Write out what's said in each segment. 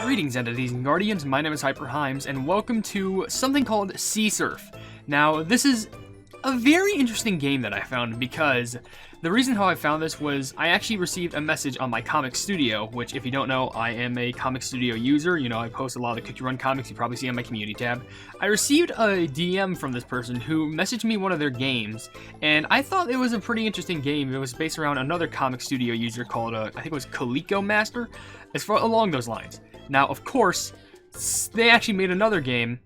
Greetings, entities and guardians. My name is HyperHimes, and welcome to something called Csurf. Now, this is a very interesting game that I found because the reason how I found this was I actually received a message on my comic studio, which, if you don't know, I am a comic studio user. You know, I post a lot of Cookie Run comics. You probably see on my community tab. I received a DM from this person who messaged me one of their games, and I thought it was a pretty interesting game. It was based around another comic studio user called, I think it was Koiko Master. It's along those lines. Now, of course, they actually made another game,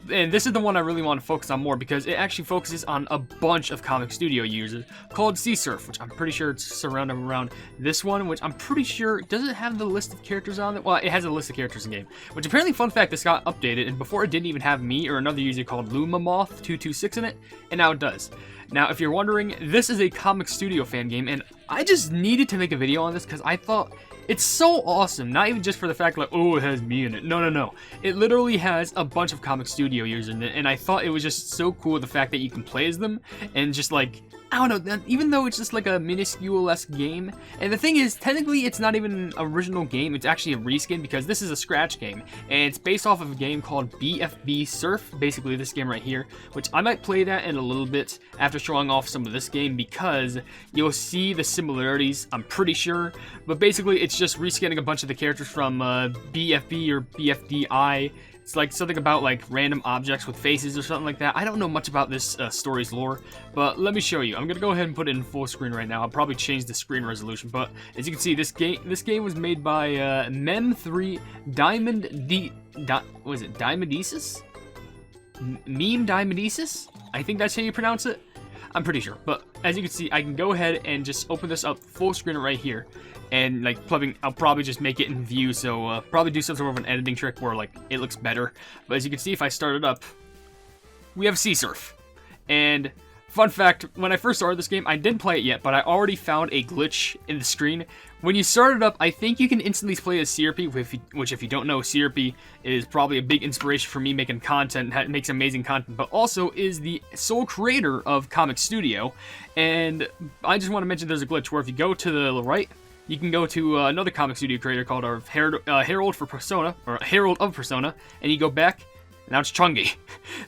and this is the one I really want to focus on more because it actually focuses on a bunch of comic studio users called Csurf, which I'm pretty sure it's surrounded around this one, which I'm pretty sure doesn't have the list of characters on it. Well, it has a list of characters in the game, which apparently, fun fact, this got updated, and before it didn't even have me or another user called Lummoth 226 in it, and now it does. Now, if you're wondering, this is a comic studio fan game, and I just needed to make a video on this because I thought it's so awesome, not even just for the fact like, oh, it has me in it. No. It literally has a bunch of comic studio users in it, and I thought it was just so cool the fact that you can play as them, and just like, I don't know, even though it's just like a minuscule-esque game, and the thing is, technically it's not even an original game, it's actually a reskin because this is a scratch game, and it's based off of a game called BFB Surf, basically this game right here, which I might play that in a little bit after showing off some of this game because you'll see the similarities, I'm pretty sure, but basically it's just reskinning a bunch of the characters from BFB or BFDI. It's like something about like random objects with faces or something like that. I don't know much about this story's lore, but let me show you. I'm gonna go ahead and put it in full screen right now. I'll probably change the screen resolution, but as you can see, this game was made by Mem3 Diamondesis? Meme Diamondesis? I think that's how you pronounce it. I'm pretty sure, but as you can see, I can go ahead and just open this up full screen right here. And like I'll probably just make it in view, so probably do some sort of an editing trick where like it looks better. But as you can see, if I start it up, we have Csurf. And fun fact, when I first started this game, I didn't play it yet, but I already found a glitch in the screen. When you start it up, I think you can instantly play as Syrupy, which if you don't know, Syrupy is probably a big inspiration for me making content, makes amazing content, but also is the sole creator of Comic Studio. And I just want to mention there's a glitch where if you go to the right, you can go to another comic studio creator called our Herald for Persona, or Herald of Persona, and you go back, and now it's Chungi.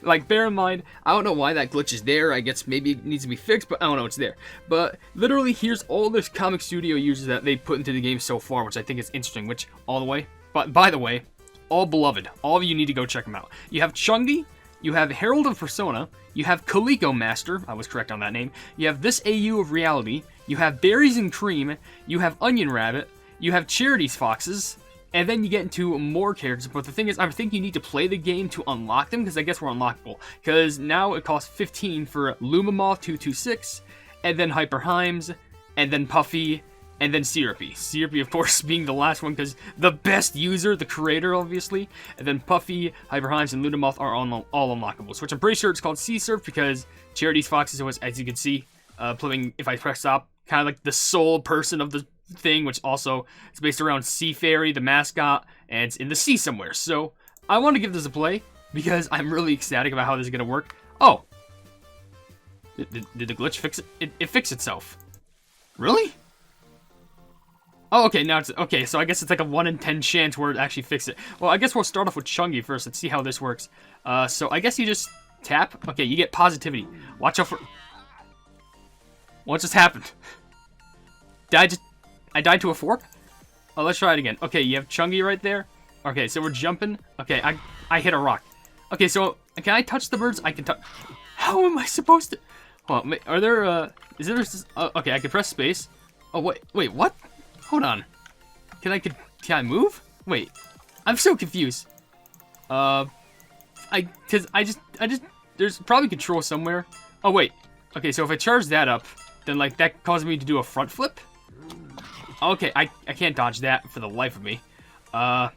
Like, bear in mind, I don't know why that glitch is there. I guess maybe it needs to be fixed, but I don't know, it's there. But literally, here's all this comic studio users that they put into the game so far, which I think is interesting, which, all the way, but by the way, all beloved. All of you need to go check them out. You have Chungi, you have Herald of Persona, you have Koiko Master, I was correct on that name, you have This AU of Reality, you have Berries and Cream, you have Onion Rabbit, you have Charities Foxes, and then you get into more characters. But the thing is, I think you need to play the game to unlock them, because I guess we're unlockable. Because now it costs 15 for Lummoth 226, and then HyperHimes, and then Puffy, and then Syrupy. Syrupy, of course, being the last one, because the best user, the creator, obviously. And then Puffy, HyperHimes, and Lummoth are all unlockables, which I'm pretty sure it's called Csurf, because Charities Fox is always, as you can see, playing, if I press stop, kind of like the sole person of the thing, which also is based around Sea Fairy, the mascot, and it's in the sea somewhere. So I want to give this a play because I'm really ecstatic about how this is going to work. Oh, did the glitch fix it? It fixed itself. Really? Oh, okay, now it's, okay, so I guess it's like a 1 in 10 chance where it actually fixed it. Well, I guess we'll start off with Chungi first. Let's see how this works. So I guess you just tap. Okay, you get positivity. Watch out for... What just happened? I died to a fork? Oh, let's try it again. Okay, you have Chungi right there. Okay, so we're jumping. Okay, I hit a rock. Okay, so can I touch the birds? I can touch... How am I supposed to... Hold on, are there, is there... okay, I can press space. Oh, wait, what? Hold on. Can I move? Wait, I'm so confused. Cause I just, there's probably control somewhere. Oh, wait. Okay, so if I charge that up, then, like, that causes me to do a front flip? Okay, I can't dodge that for the life of me. I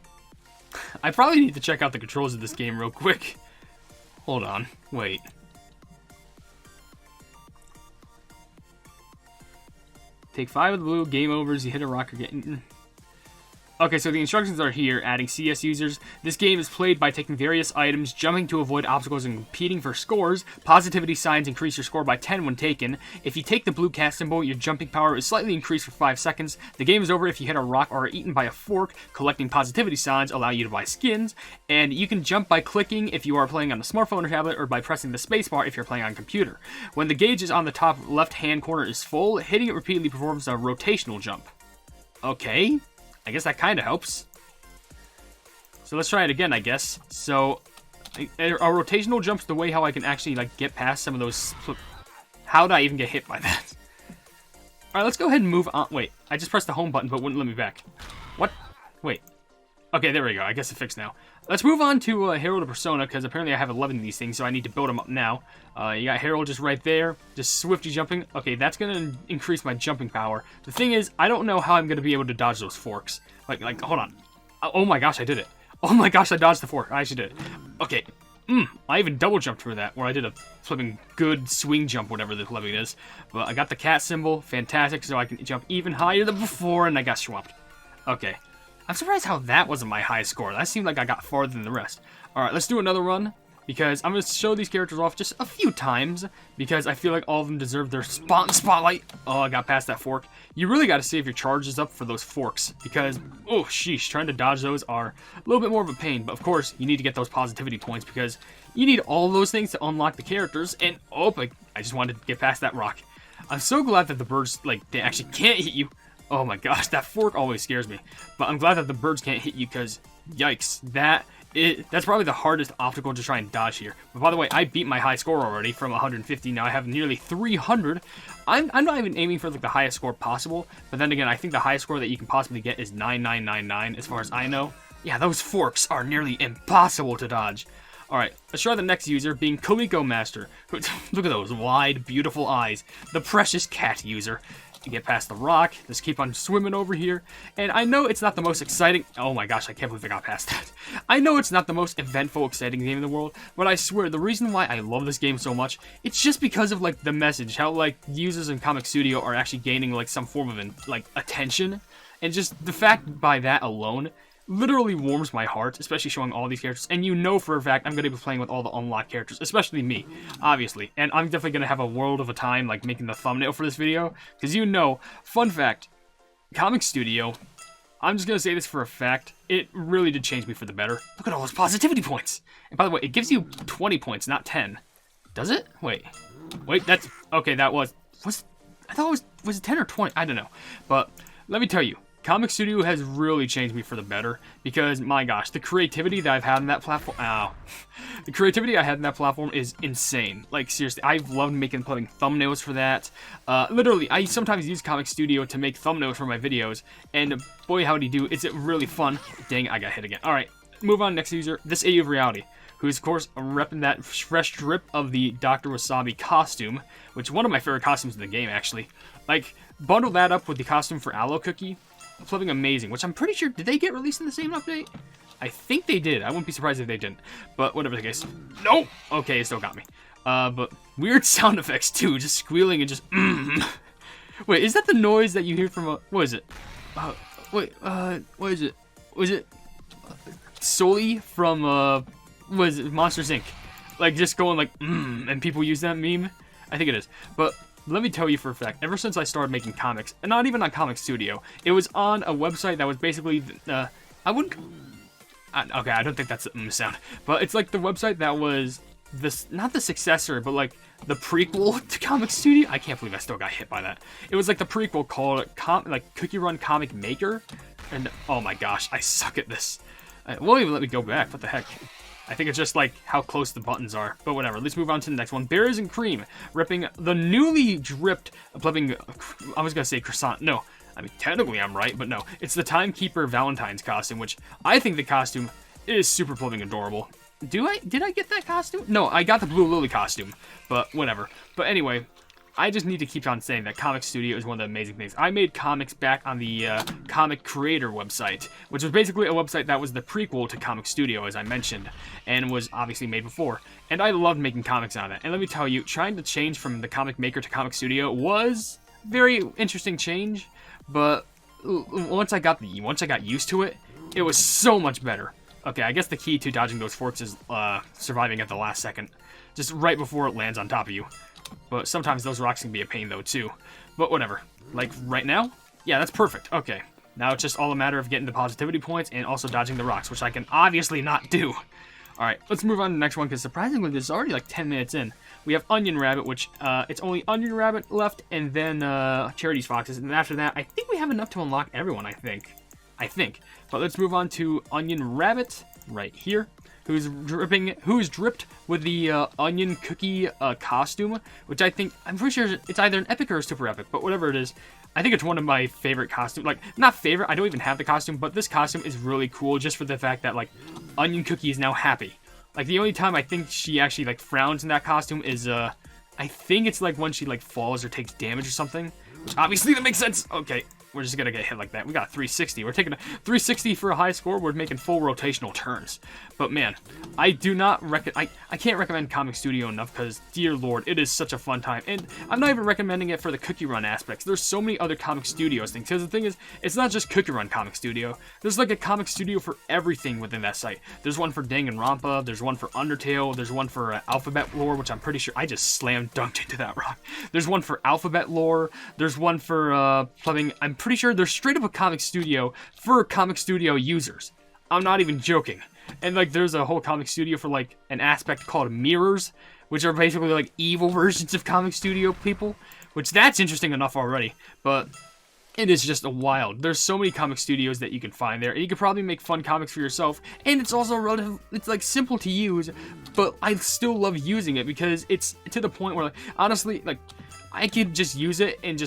probably need to check out the controls of this game real quick. Hold on. Wait. Take 5 of the blue, game overs, you hit a rock or get... Okay, so the instructions are here, adding CS users. This game is played by taking various items, jumping to avoid obstacles, and competing for scores. Positivity signs increase your score by 10 when taken. If you take the blue cat symbol, your jumping power is slightly increased for 5 seconds. The game is over if you hit a rock or are eaten by a fork. Collecting positivity signs allow you to buy skins. And you can jump by clicking if you are playing on a smartphone or tablet, or by pressing the spacebar if you're playing on a computer. When the gauge is on the top left-hand corner is full, hitting it repeatedly performs a rotational jump. Okay. I guess that kind of helps. So let's try it again, I guess. So, a rotational jump's the way how I can actually, like, get past some of those... How did I even get hit by that? Alright, let's go ahead and move on. Wait, I just pressed the home button, but wouldn't let me back. What? Wait. Okay, there we go. I guess it fixed now. Let's move on to Herald of Persona, because apparently I have 11 of these things, so I need to build them up now. You got Herald just right there, just swifty jumping. Okay, that's going to increase my jumping power. The thing is, I don't know how I'm going to be able to dodge those forks. Like, hold on. Oh my gosh, I did it. Oh my gosh, I dodged the fork. I actually did it. Okay. I even double jumped for that, where I did a flipping good swing jump, whatever the flipping is. But I got the cat symbol, fantastic, so I can jump even higher than before, and I got swamped. Okay. I'm surprised how that wasn't my highest score. That seemed like I got farther than the rest. Alright, let's do another run, because I'm going to show these characters off just a few times, because I feel like all of them deserve their spotlight. Oh, I got past that fork. You really got to save your charges up for those forks, because, oh, sheesh, trying to dodge those are a little bit more of a pain, but of course, you need to get those positivity points, because you need all those things to unlock the characters, and, oh, I just wanted to get past that rock. I'm so glad that the birds, like, they actually can't hit you. Oh my gosh, that fork always scares me. But I'm glad that the birds can't hit you, because, yikes, that's probably the hardest obstacle to try and dodge here. But by the way, I beat my high score already from 150. Now I have nearly 300. I'm not even aiming for like the highest score possible. But then again, I think the highest score that you can possibly get is 9999, as far as I know. Yeah, those forks are nearly impossible to dodge. Alright, let's try the next user, being Koiko Master. Look at those wide, beautiful eyes. The precious cat user. To get past the rock, just keep on swimming over here, and I know it's not the most exciting, oh my gosh, I can't believe I got past that. I know it's not the most eventful, exciting game in the world, but I swear, the reason why I love this game so much, it's just because of, like, the message, how, like, users in Comic Studio are actually gaining, like, some form of, like, attention, and just the fact by that alone literally warms my heart, especially showing all these characters, and you know for a fact I'm going to be playing with all the unlocked characters, especially me, obviously, and I'm definitely going to have a world of a time, like, making the thumbnail for this video, because you know, fun fact, Comic Studio, I'm just going to say this for a fact, it really did change me for the better. Look at all those positivity points! And by the way, it gives you 20 points, not 10. Does it? Wait, that's, okay, that was I thought it was it 10 or 20? I don't know, but let me tell you, Comic Studio has really changed me for the better, because, my gosh, the creativity that I've had in that platform, the creativity I had in that platform is insane. Like, seriously, I've loved making thumbnails for that. Literally, I sometimes use Comic Studio to make thumbnails for my videos, and boy, howdy do, is it really fun. Dang, I got hit again. Alright, move on, next user, this AU of Reality, who's, of course, repping that fresh drip of the Dr. Wasabi costume, which is one of my favorite costumes in the game, actually. Like, bundle that up with the costume for Aloe Cookie, flipping amazing, which I'm pretty sure, did they get released in the same update? I think they did. I wouldn't be surprised if they didn't. But whatever the case. No! Okay, it still got me. But weird sound effects too, just squealing and just Wait, is that the noise that you hear from what is it? What is it? Was it Sully from what is it, Monsters Inc? Like just going like and people use that meme? I think it is. But let me tell you for a fact, ever since I started making comics, and not even on Comic Studio, it was on a website that was basically, I wouldn't, okay, I don't think that's the sound, but it's like the website that was, not the successor, but like the prequel to Comic Studio. I can't believe I still got hit by that. It was like the prequel called, like, Cookie Run Comic Maker, and oh my gosh, I suck at this. It won't even let me go back, what the heck. I think it's just like how close the buttons are, but whatever. Let's move on to the next one. Berries and Cream, ripping the newly dripped, flipping, I was gonna say croissant. No, I mean technically I'm right, but no. It's the Timekeeper Valentine's costume, which I think the costume is super flipping adorable. Did I get that costume? No, I got the Blue Lily costume, but whatever. But anyway, I just need to keep on saying that Comic Studio is one of the amazing things. I made comics back on the Comic Creator website, which was basically a website that was the prequel to Comic Studio, as I mentioned, and was obviously made before. And I loved making comics on it. And let me tell you, trying to change from the Comic Maker to Comic Studio was a very interesting change, but once I got used to it, it was so much better. Okay, I guess the key to dodging those forks is surviving at the last second, just right before it lands on top of you. But sometimes those rocks can be a pain though too. But whatever. Like right now, yeah, that's perfect. Okay, now it's just all a matter of getting the positivity points and also dodging the rocks, which I can obviously not do. All right, let's move on to the next one because surprisingly, this is already like 10 minutes in. We have Onion Rabbit, which it's only Onion Rabbit left, and then Charities Foxes, and after that, I think we have enough to unlock everyone. I think. But let's move on to Onion Rabbit right here, who's dripped with the onion cookie costume, which I'm pretty sure it's either an epic or a super epic, but whatever it is, I think it's one of my favorite costumes. Like, not favorite, I don't even have the costume, but this costume is really cool just for the fact that, like, Onion Cookie is now happy. Like, the only time I think she actually, like, frowns in that costume is, I think it's, like, when she, like, falls or takes damage or something, which obviously that makes sense. Okay, we're just gonna get hit like that. We got a 360. We're taking a 360 for a high score. We're making full rotational turns. But man, I do not I can't recommend Comic Studio enough because, dear lord, it is such a fun time. And I'm not even recommending it for the Cookie Run aspects. There's so many other Comic Studios things. Because the thing is, it's not just Cookie Run Comic Studio. There's like a Comic Studio for everything within that site. There's one for Danganronpa. There's one for Undertale. There's one for Alphabet Lore, which I'm pretty sure I just slammed dunked into that rock. There's one for Alphabet Lore. There's one for plumbing. I'm pretty sure there's straight up a Comic Studio for Comic Studio users. I'm not even joking. And like there's a whole Comic Studio for like an aspect called mirrors, which are basically like evil versions of Comic Studio people, which that's interesting enough already. But it is just a wild. There's so many Comic Studios that you can find there, and you could probably make fun comics for yourself. And it's also it's like simple to use, but I still love using it because it's to the point where like, honestly, like I could just use it and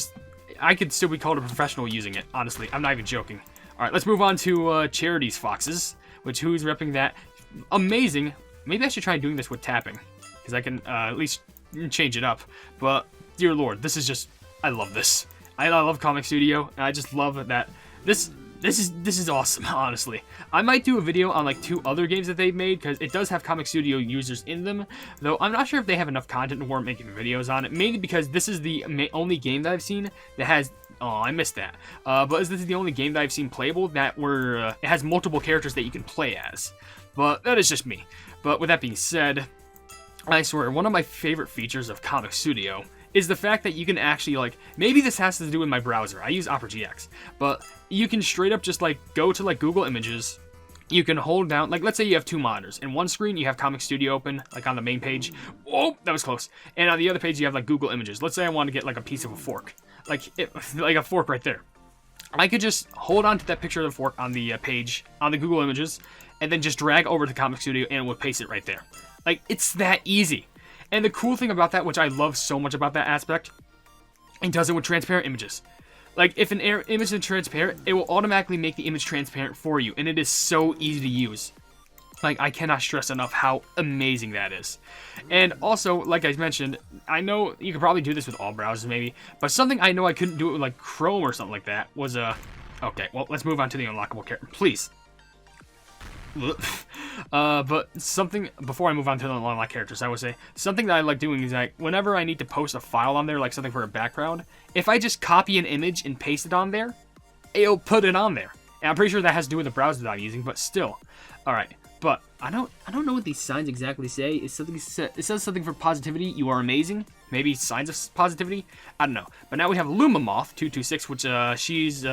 I could still be called a professional using it, honestly. I'm not even joking. Alright, let's move on to Charities Foxes, which who's repping that? Amazing. Maybe I should try doing this with tapping, because I can at least change it up. But, dear lord, this is just... I love this. I love Comic Studio, and I just love that... This is awesome, honestly. I might do a video on like 2 other games that they've made, because it does have Comic Studio users in them, though I'm not sure if they have enough content to warrant making videos on it, mainly because this is the only game that I've seen that has... Oh, I missed that. But this is the only game that I've seen playable that it has multiple characters that you can play as. But that is just me. But with that being said, I swear, one of my favorite features of Comic Studio is the fact that you can actually, like, maybe this has to do with my browser. I use Opera GX, but you can straight up just, like, go to, like, Google Images. You can hold down, like, let's say you have 2 monitors. In one screen, you have Comic Studio open, like, on the main page. Whoa, that was close. And on the other page, you have, like, Google Images. Let's say I want to get, like, a piece of a fork. Like a fork right there. I could just hold on to that picture of the fork on the page, on the Google Images, and then just drag over to Comic Studio, and it would paste it right there. Like, it's that easy. And the cool thing about that, which I love so much about that aspect, it does it with transparent images. Like, if an image is transparent, it will automatically make the image transparent for you, and it is so easy to use. Like, I cannot stress enough how amazing that is. And also, like I mentioned, I know you could probably do this with all browsers maybe, but something I know I couldn't do it with, like, Chrome or something like that was, okay, well, let's move on to the unlockable character, please. But something, before I move on to the unlocked characters, I would say, something that I like doing is, like, whenever I need to post a file on there, like something for a background, if I just copy an image and paste it on there, it'll put it on there. And I'm pretty sure that has to do with the browser that I'm using, but still. Alright. But I don't know what these signs exactly say. It says something for positivity. You are amazing. Maybe signs of positivity. I don't know. But now we have Lummoth 226, which she's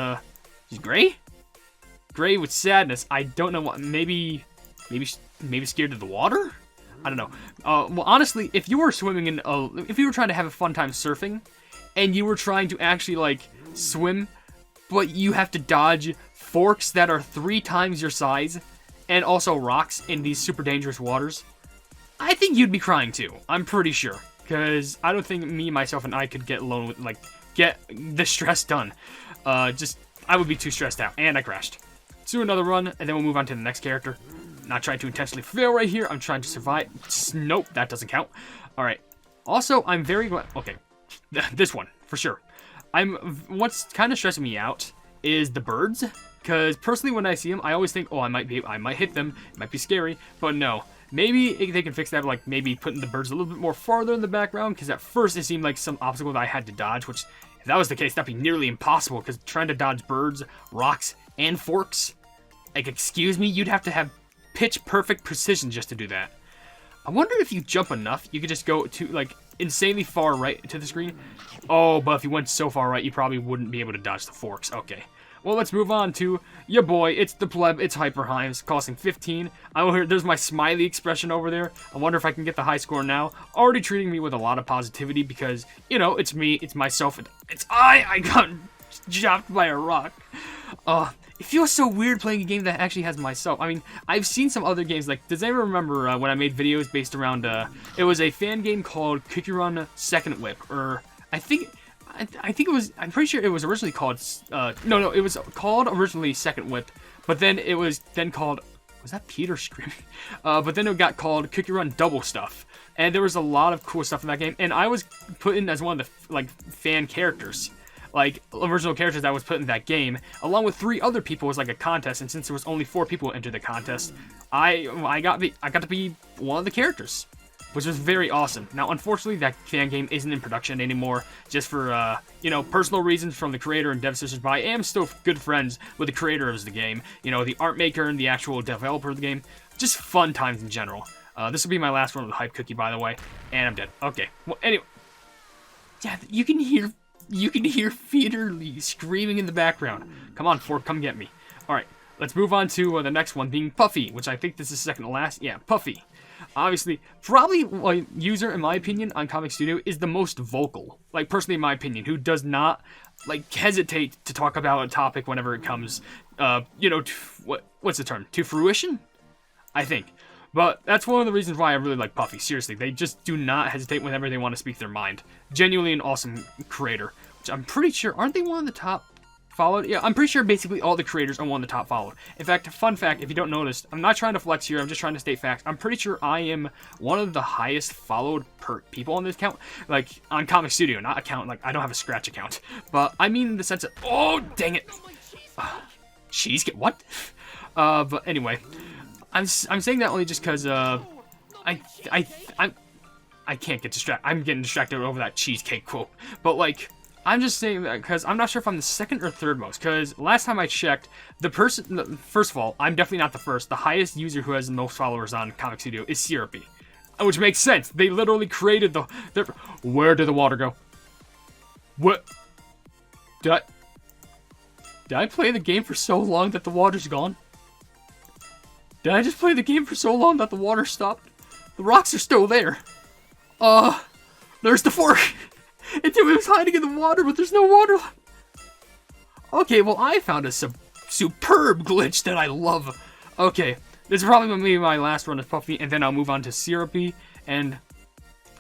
gray. Gray with sadness. I don't know what. Maybe scared of the water. I don't know. Well, honestly, if you were swimming in, if you were trying to have a fun time surfing, and you were trying to actually like swim, but you have to dodge forks that are 3 times your size. And also rocks in these super dangerous waters, I think you'd be crying too. I'm pretty sure. Because I don't think me, myself, and I could get alone with, like, get the stress done. I would be too stressed out. And I crashed. Let's do another run, and then we'll move on to the next character. Not trying to intentionally fail right here. I'm trying to survive. Nope, that doesn't count. Alright. Also, I'm very glad... Okay. This one, for sure. What's kind of stressing me out is the birds. Because personally, when I see them, I always think, oh, I might hit them. It might be scary, but no. Maybe they can fix that, like maybe putting the birds a little bit more farther in the background. Because at first it seemed like some obstacle that I had to dodge, which If that was the case, that'd be nearly impossible, because trying to dodge birds, rocks, and forks, like, excuse me, you'd have to have pitch-perfect precision just to do that. I wonder if you jump enough, you could just go to, like, insanely far right to the screen. Oh, but if you went so far right, you probably wouldn't be able to dodge the forks. Okay. Well, let's move on to your boy. It's the pleb. It's HyperHimes, costing 15. There's my smiley expression over there. I wonder if I can get the high score now. Already treating me with a lot of positivity because, you know, it's me, it's myself, it's I got dropped by a rock. It feels so weird playing a game that actually has myself. I mean, I've seen some other games, like, does anyone remember when I made videos based around, it was a fan game called Kikurun Second Whip, or I think it was, I'm pretty sure it was originally called, no, it was called originally Second Whip, but then it was then called, was that Peter screaming? But then it got called Kikurun Double Stuff, and there was a lot of cool stuff in that game, and I was put in as one of the, like, fan characters. Like, original characters that was put in that game, along with 3 other people. It was like a contest, and since there was only 4 people who entered the contest, I got to be one of the characters, which was very awesome. Now, unfortunately, that fan game isn't in production anymore, just for, you know, personal reasons from the creator and dev sisters, but I am still good friends with the creator of the game, you know, the art maker and the actual developer of the game. Just fun times in general. This will be my last one with the hype cookie, by the way, and I'm dead. Okay, well, anyway. Yeah, you can hear Peter Lee screaming in the background. Come on, Fork, come get me. Alright, let's move on to the next one, being Puffy, which I think this is second to last. Yeah, Puffy. Obviously, probably a user, in my opinion, on Comic Studio is the most vocal. Like, personally, in my opinion, who does not, like, hesitate to talk about a topic whenever it comes, you know, what's the term? To fruition? I think. But that's one of the reasons why I really like Puffy. Seriously, they just do not hesitate whenever they want to speak their mind. Genuinely an awesome creator. Which I'm pretty sure, aren't they one of the top followed? Yeah, I'm pretty sure basically all the creators are one of the top followed. In fact, fun fact, if you don't notice, I'm not trying to flex here, I'm just trying to state facts. I'm pretty sure I am one of the highest followed people on this account. Like, on Comic Studio, not account, like, I don't have a scratch account. But I mean in the sense of, oh, dang it. Cheese, get what? But anyway. I'm saying that only just because, I can't get distracted. I'm getting distracted over that cheesecake quote. But, like, I'm just saying that because I'm not sure if I'm the second or third most. Because last time I checked, first of all, I'm definitely not the first. The highest user who has the most followers on Comic Studio is Syrupy. Which makes sense. They literally created where did the water go? What? Did I play the game for so long that the water's gone? Did I just play the game for so long that the water stopped? The rocks are still there. There's the fork. It was hiding in the water, but there's no water left. Okay, well, I found a superb glitch that I love. Okay, this is probably going to be my last run as Puffy, and then I'll move on to Syrupy, and...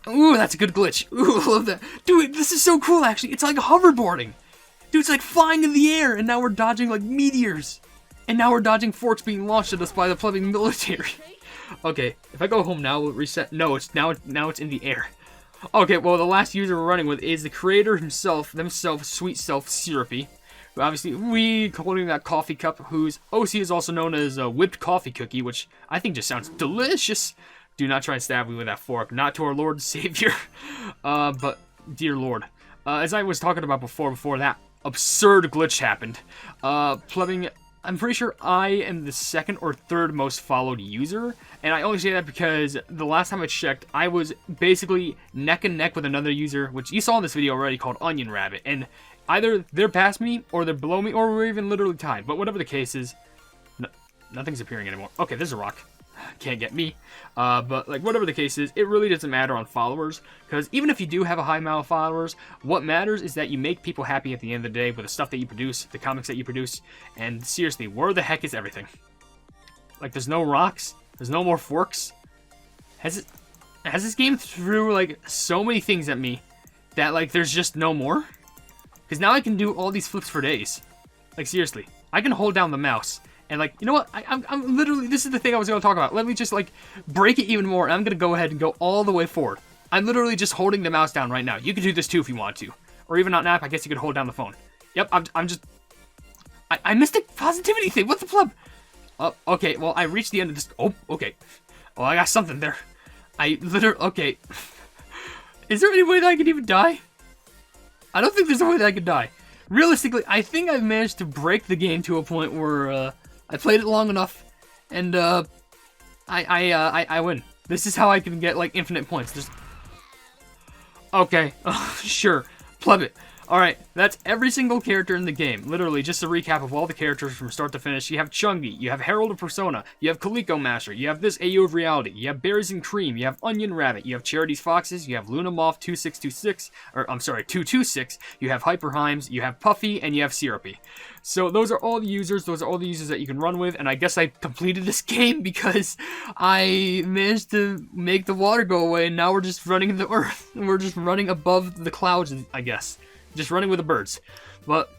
Ooh, that's a good glitch. Ooh, I love that. Dude, this is so cool, actually. It's like hoverboarding. Dude, it's like flying in the air, and now we're dodging, like, meteors. And now we're dodging forks being launched at us by the plumbing military. Okay, if I go home now, will it reset? No, now it's in the air. Okay, well, the last user we're running with is the creator himself, sweet self, Syrupy. Obviously, we holding that coffee cup, whose OC is also known as a whipped coffee cookie, which I think just sounds delicious. Do not try and stab me with that fork. Not to our Lord and Savior. But, dear Lord. As I was talking about before that absurd glitch happened, plumbing... I'm pretty sure I am the second or third most followed user, and I only say that because the last time I checked, I was basically neck and neck with another user, which you saw in this video already, called Onion Rabbit, and either they're past me, or they're below me, or we're even literally tied, but whatever the case is, nothing's appearing anymore. Okay, there's a rock. Can't get me. But, like, whatever the case is, it really doesn't matter on followers, because even if you do have a high amount of followers, what matters is that you make people happy at the end of the day with the stuff that you produce, the comics that you produce, and seriously, where the heck is everything? Like, there's no rocks, there's no more forks. Has this game threw, like, so many things at me that, like, there's just no more? Because now I can do all these flips for days. Like, seriously, I can hold down the mouse. And, like, you know what? I'm literally, this is the thing I was going to talk about. Let me just, like, break it even more. And I'm going to go ahead and go all the way forward. I'm literally just holding the mouse down right now. You can do this, too, if you want to. Or even on an app, I guess you could hold down the phone. Yep, I'm just... I missed the positivity thing. What the flub? Oh, okay, well, I reached the end of this... Oh, okay. Oh, I got something there. I literally... Okay. Is there any way that I can even die? I don't think there's a way that I could die. Realistically, I think I've managed to break the game to a point where I played it long enough, and I win. This is how I can get like infinite points. Just okay, sure, pleb it. Alright, that's every single character in the game. Literally, just a recap of all the characters from start to finish. You have Chungi, you have Herald of Persona, you have Koiko Master, you have this AU of Reality, you have Berries and Cream, you have Onion Rabbit, you have Charities Foxes, you have Lummoth 2626, or I'm sorry, 226, you have HyperHimes, you have Puffy, and you have Syrupy. So those are all the users, that you can run with, and I guess I completed this game because I managed to make the water go away, and now we're just running in the earth. We're just running above the clouds, I guess. Just running with the birds. But,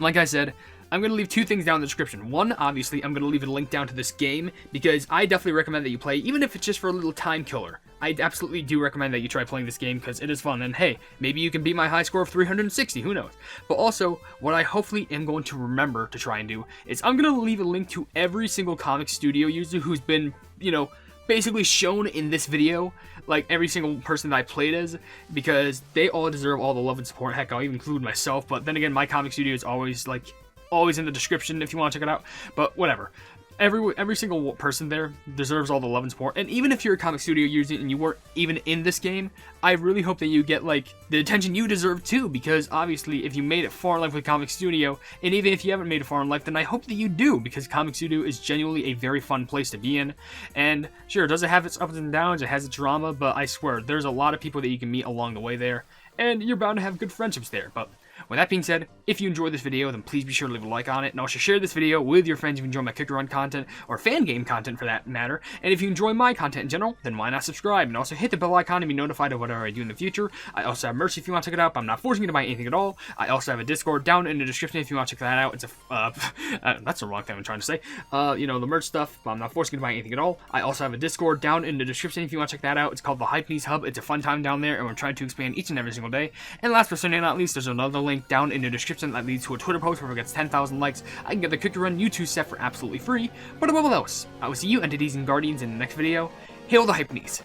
like I said, I'm going to leave two things down in the description. One, obviously, I'm going to leave a link down to this game, because I definitely recommend that you play, even if it's just for a little time killer. I absolutely do recommend that you try playing this game, because it is fun, and hey, maybe you can beat my high score of 360, who knows. But also, what I hopefully am going to remember to try and do, is I'm going to leave a link to every single comic studio user who's been, you know, basically shown in this video, like every single person that I played as, because they all deserve all the love and support. Heck, I'll even include myself, but then again, my comic studio is always in the description if you want to check it out, but whatever. Every single person there deserves all the love and support, and even if you're a comic studio user and you weren't even in this game, I really hope that you get like the attention you deserve too, because obviously if you made it far in life with comic studio, and even if you haven't made it far in life, then I hope that you do, because comic studio is genuinely a very fun place to be in. And sure, does it have its ups and downs, it has its drama, but I swear there's a lot of people that you can meet along the way there, and you're bound to have good friendships there. But with that being said, if you enjoyed this video, then please be sure to leave a like on it, and also share this video with your friends if you enjoy my Kick Run content, or fan game content for that matter. And if you enjoy my content in general, then why not subscribe, and also hit the bell icon to be notified of whatever I do in the future. I also have merch if you want to check it out, but I'm not forcing you to buy anything at all. I also have a Discord down in the description if you want to check that out. It's that's the wrong thing I'm trying to say. You know, the merch stuff, but I'm not forcing you to buy anything at all. I also have a Discord down in the description if you want to check that out. It's called the Hypenese Hub. It's a fun time down there, and we're trying to expand each and every single day. And last but certainly not least, there's another link down in the description that leads to a Twitter post where it gets 10,000 likes. I can get the Kick Run YouTube set for absolutely free. But above all else, I will see you entities and guardians in the next video. Hail the Hypenese.